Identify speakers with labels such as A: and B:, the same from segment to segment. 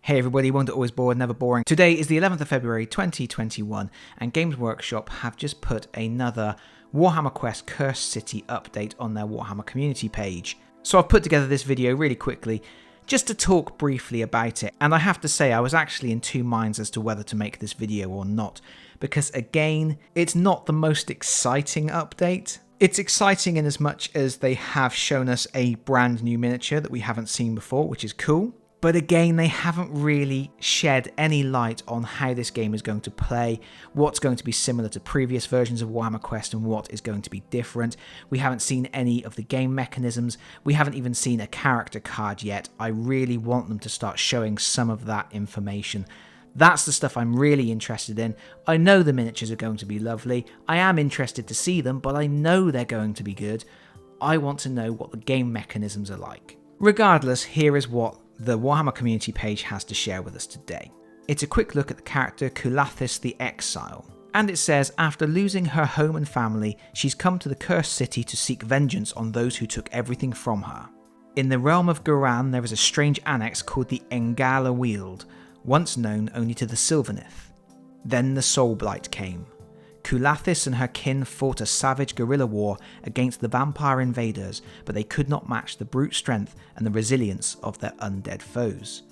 A: Hey everybody, won't always bored, never boring. Today is the 11th of February 2021 and Games Workshop have just put another Warhammer Quest Cursed City update on their Warhammer community page. So I've put together this video really quickly just to talk briefly about it, and I have to say I was actually in two minds as to whether to make this video or not, because again, it's not the most exciting update. It's exciting in as much as they have shown us a brand new miniature that we haven't seen before, which is cool. But again, they haven't really shed any light on how this game is going to play, what's going to be similar to previous versions of Warhammer Quest and what is going to be different. We haven't seen any of the game mechanisms. We haven't even seen a character card yet. I really want them to start showing some of that information. That's the stuff I'm really interested in. I know the miniatures are going to be lovely. I am interested to see them, but I know they're going to be good. I want to know what the game mechanisms are like. Regardless, here is what the Warhammer community page has to share with us today. It's a quick look at the character Kulathis the Exile, and it says, after losing her home and family, she's come to the Cursed City to seek vengeance on those who took everything from her. In the realm of Guran there is a strange annex called the Engala Weald, once known only to the Sylvaneth. Then the Soul Blight came. Kulathis and her kin fought a savage guerrilla war against the vampire invaders, but they could not match the brute strength and the resilience of their undead foes.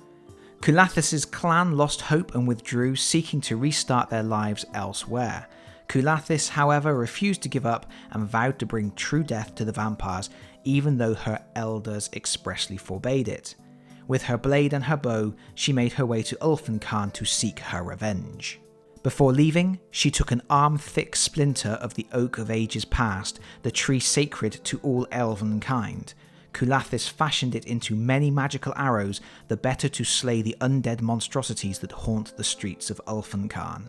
A: Kulathis' clan lost hope and withdrew, seeking to restart their lives elsewhere. Kulathis, however, refused to give up and vowed to bring true death to the vampires, even though her elders expressly forbade it. With her blade and her bow, she made her way to Ulfenkarn to seek her revenge. Before leaving, she took an arm-thick splinter of the Oak of Ages Past, the tree sacred to all elven kind. Kulathis fashioned it into many magical arrows, the better to slay the undead monstrosities that haunt the streets of Ulfenkarn.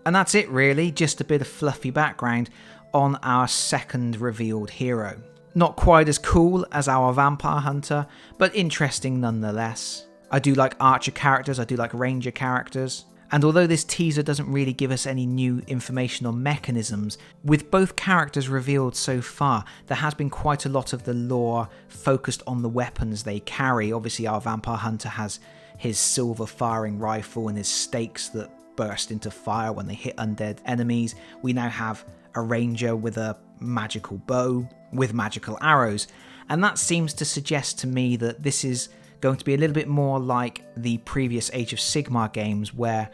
A: And that's it really, just a bit of fluffy background on our second revealed hero. Not quite as cool as our vampire hunter, but interesting nonetheless. I do like archer characters, I do like ranger characters. And although this teaser doesn't really give us any new information or mechanisms, with both characters revealed so far, there has been quite a lot of the lore focused on the weapons they carry. Obviously our vampire hunter has his silver firing rifle and his stakes that burst into fire when they hit undead enemies. We now have a ranger with a magical bow with magical arrows, and that seems to suggest to me that this is going to be a little bit more like the previous Age of Sigmar games, where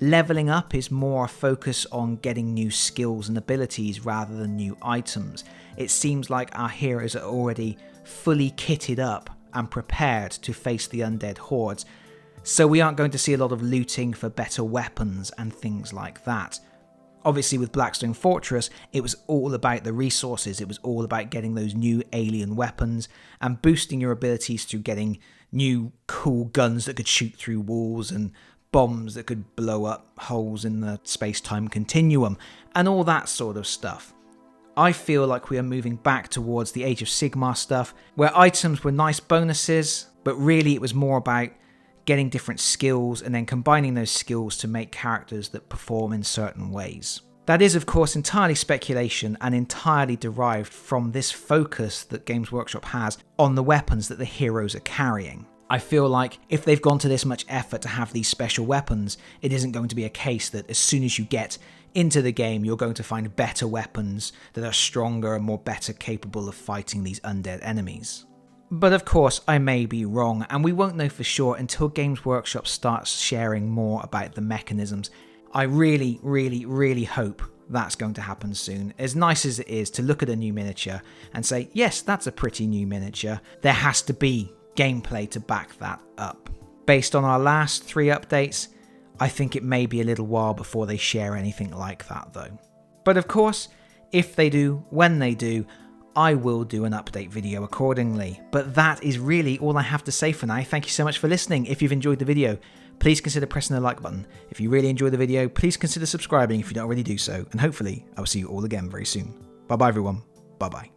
A: leveling up is more a focus on getting new skills and abilities rather than new items. It seems like our heroes are already fully kitted up and prepared to face the undead hordes, so we aren't going to see a lot of looting for better weapons and things like that. Obviously with Blackstone Fortress, it was all about the resources, it was all about getting those new alien weapons and boosting your abilities through getting new cool guns that could shoot through walls and bombs that could blow up holes in the space-time continuum and all that sort of stuff. I feel like we are moving back towards the Age of Sigmar stuff, where items were nice bonuses, but really it was more about getting different skills and then combining those skills to make characters that perform in certain ways. That is, of course, entirely speculation and entirely derived from this focus that Games Workshop has on the weapons that the heroes are carrying. I feel like if they've gone to this much effort to have these special weapons, it isn't going to be a case that as soon as you get into the game, you're going to find better weapons that are stronger and more better capable of fighting these undead enemies. But of course, I may be wrong, and we won't know for sure until Games Workshop starts sharing more about the mechanisms. I really, really, really hope that's going to happen soon. As nice as it is to look at a new miniature and say, yes, that's a pretty new miniature, there has to be gameplay to back that up. Based on our last 3 updates, I think it may be a little while before they share anything like that though. But of course, if they do, when they do, I will do an update video accordingly. But that is really all I have to say for now. Thank you so much for listening. If you've enjoyed the video, please consider pressing the like button. If you really enjoyed the video, please consider subscribing if you don't already do so. And hopefully, I will see you all again very soon. Bye bye everyone. Bye bye.